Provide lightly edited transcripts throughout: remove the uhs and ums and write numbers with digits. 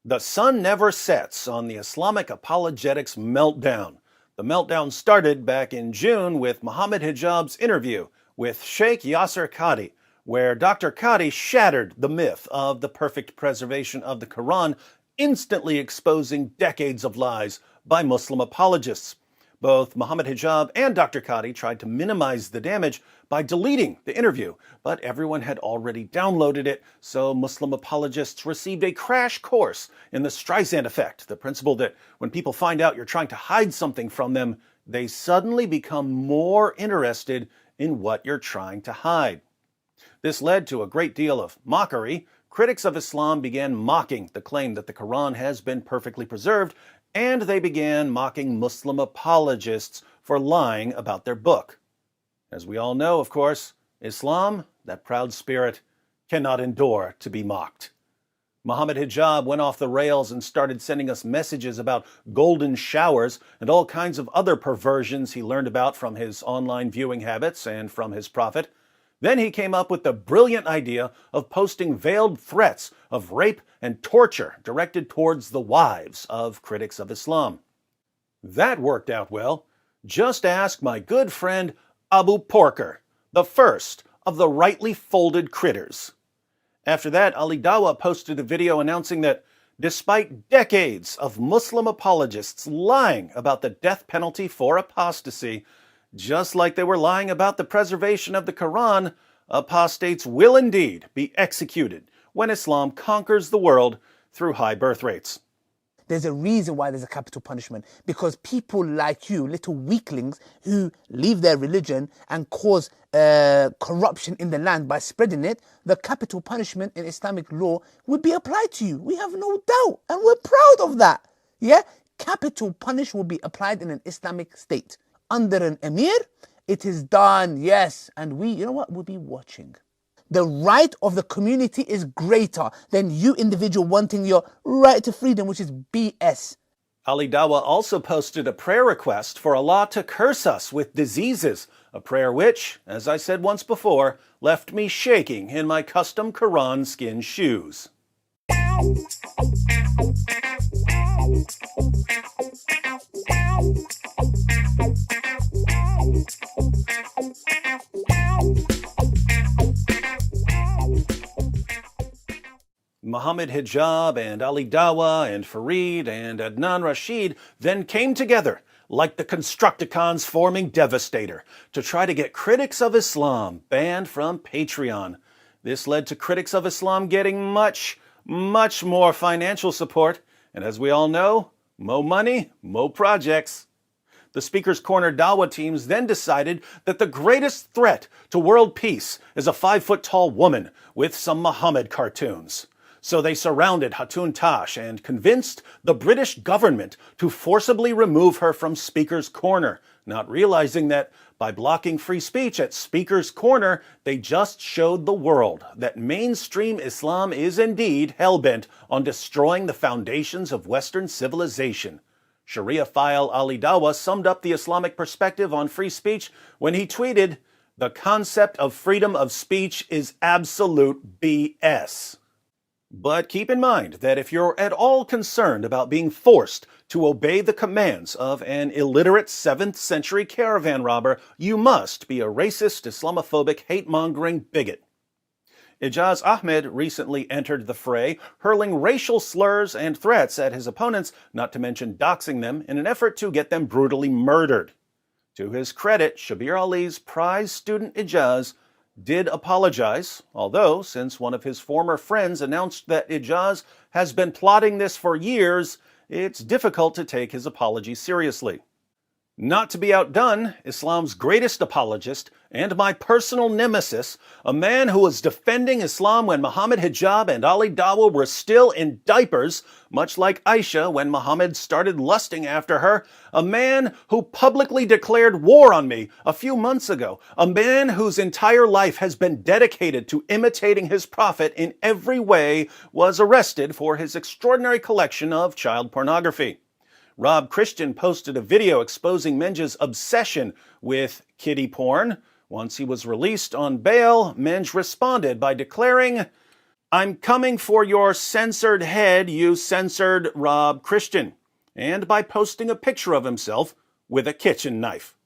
The sun never sets on the Islamic apologetics meltdown. The meltdown started back in June with Mohammed Hijab's interview with Sheikh Yasir Qadhi, where Dr. Qadhi shattered the myth of the perfect preservation of the Quran, instantly exposing decades of lies by Muslim apologists. Both Mohammed Hijab and Dr. Qadhi tried to minimize the damage by deleting the interview, but everyone had already downloaded it, so Muslim apologists received a crash course in the Streisand effect, the principle that when people find out you're trying to hide something from them, they suddenly become more interested in what you're trying to hide. This led to a great deal of mockery. Critics of Islam began mocking the claim that the Quran has been perfectly preserved, and they began mocking Muslim apologists for lying about their book. As we all know, of course, Islam, that proud spirit, cannot endure to be mocked. Mohammed Hijab went off the rails and started sending us messages about golden showers and all kinds of other perversions he learned about from his online viewing habits and from his prophet. Then he came up with the brilliant idea of posting veiled threats of rape and torture directed towards the wives of critics of Islam. That worked out well. Just ask my good friend Abu Porker, the first of the rightly folded critters. After that, Ali Dawah posted a video announcing that despite decades of Muslim apologists lying about the death penalty for apostasy, just like they were lying about the preservation of the Quran, apostates will indeed be executed when Islam conquers the world through high birth rates. There's a reason why there's a capital punishment, because people like you, little weaklings who leave their religion and cause corruption in the land by spreading it, the capital punishment in Islamic law would be applied to you. We have no doubt, and we're proud of that. Yeah, capital punishment will be applied in an Islamic state. Under an emir, it is done, yes, and we, you know what, we'll be watching. The right of the community is greater than you individual wanting your right to freedom, which is BS. Ali Dawah also posted a prayer request for Allah to curse us with diseases, a prayer which, as I said once before, left me shaking in my custom Quran skin shoes. Mohammed Hijab and Ali Dawah and Farid and Adnan Rashid then came together like the Constructicons forming Devastator to try to get critics of Islam banned from Patreon. This led to critics of Islam getting much more financial support, and as we all know, mo money, mo projects. The Speaker's Corner Dawah teams then decided that the greatest threat to world peace is a 5-foot-tall woman with some Muhammad cartoons. So they surrounded Hatun Tash and convinced the British government to forcibly remove her from Speaker's Corner, not realizing that by blocking free speech at Speaker's Corner, they just showed the world that mainstream Islam is indeed hell-bent on destroying the foundations of Western civilization. Sharia-phile Ali Dawah summed up the Islamic perspective on free speech when he tweeted, "The concept of freedom of speech is absolute BS." But keep in mind that if you're at all concerned about being forced to obey the commands of an illiterate 7th century caravan robber, you must be a racist, Islamophobic, hate-mongering bigot. Ijaz Ahmad recently entered the fray, hurling racial slurs and threats at his opponents, not to mention doxing them, in an effort to get them brutally murdered. To his credit, Shabir Ali's prize student Ijaz did apologize, although since one of his former friends announced that Ijaz has been plotting this for years, it's difficult to take his apology seriously. Not to be outdone, Islam's greatest apologist and my personal nemesis, a man who was defending Islam when Mohammed Hijab and Ali Dawah were still in diapers, much like Aisha when Muhammad started lusting after her, a man who publicly declared war on me a few months ago, a man whose entire life has been dedicated to imitating his prophet in every way, was arrested for his extraordinary collection of child pornography. Rob Christian posted a video exposing MENJ's obsession with kiddie porn. Once he was released on bail, MENJ responded by declaring, I'm coming for your censored head, you censored Rob Christian, and by posting a picture of himself with a kitchen knife.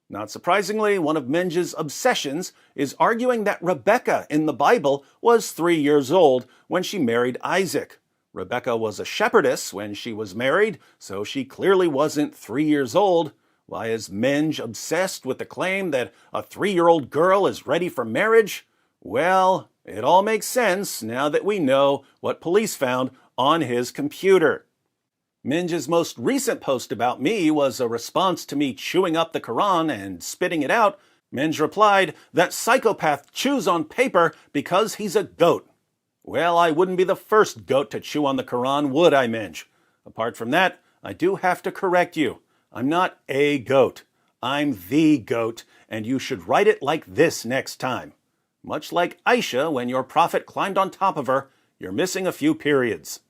Not surprisingly, one of MENJ's obsessions is arguing that Rebecca in the Bible was 3 years old when she married Isaac. Rebecca was a shepherdess when she was married, so she clearly wasn't 3 years old. Why is MENJ obsessed with the claim that a 3-year-old girl is ready for marriage? Well, it all makes sense now that we know what police found on his computer. MENJ's most recent post about me was a response to me chewing up the Quran and spitting it out. MENJ replied that psychopath chews on paper because he's a goat. Well, I wouldn't be the first goat to chew on the Quran, would I, MENJ? Apart from that, I do have to correct you. I'm not a goat. I'm the goat, and you should write it like this next time. Much like Aisha when your prophet climbed on top of her, you're missing a few periods.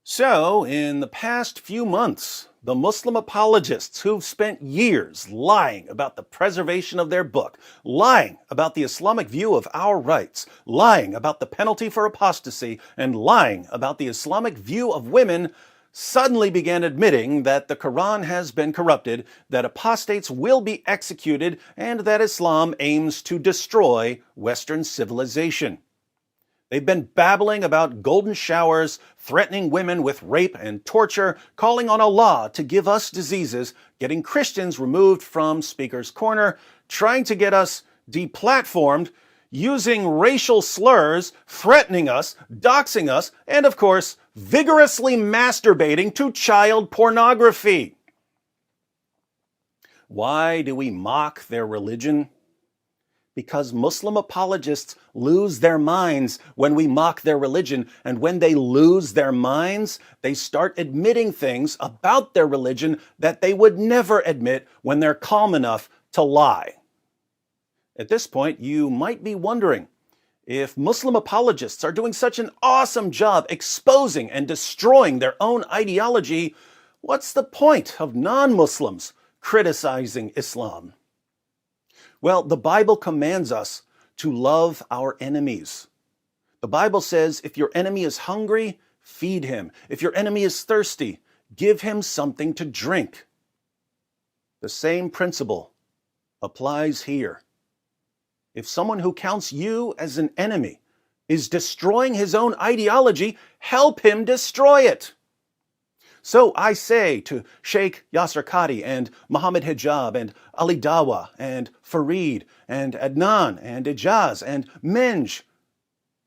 So, in the past few months, the Muslim apologists who've spent years lying about the preservation of their book, lying about the Islamic view of our rights, lying about the penalty for apostasy, and lying about the Islamic view of women, suddenly began admitting that the Quran has been corrupted, that apostates will be executed, and that Islam aims to destroy Western civilization. They've been babbling about golden showers, threatening women with rape and torture, calling on Allah to give us diseases, getting Christians removed from Speaker's Corner, trying to get us deplatformed, using racial slurs, threatening us, doxing us, and of course, vigorously masturbating to child pornography. Why do we mock their religion? Because Muslim apologists lose their minds when we mock their religion, and when they lose their minds, they start admitting things about their religion that they would never admit when they're calm enough to lie. At this point, you might be wondering, if Muslim apologists are doing such an awesome job exposing and destroying their own ideology, what's the point of non-Muslims criticizing Islam? Well, the Bible commands us to love our enemies. The Bible says if your enemy is hungry, feed him. If your enemy is thirsty, give him something to drink. The same principle applies here. If someone who counts you as an enemy is destroying his own ideology, help him destroy it. So I say to Sheikh Yasir Qadhi and Mohammed Hijab and Ali Dawah and Farid and Adnan and Ijaz and MENJ,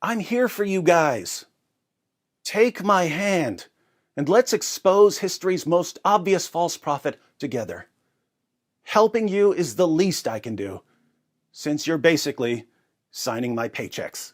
I'm here for you guys. Take my hand and let's expose history's most obvious false prophet together. Helping you is the least I can do, since you're basically signing my paychecks.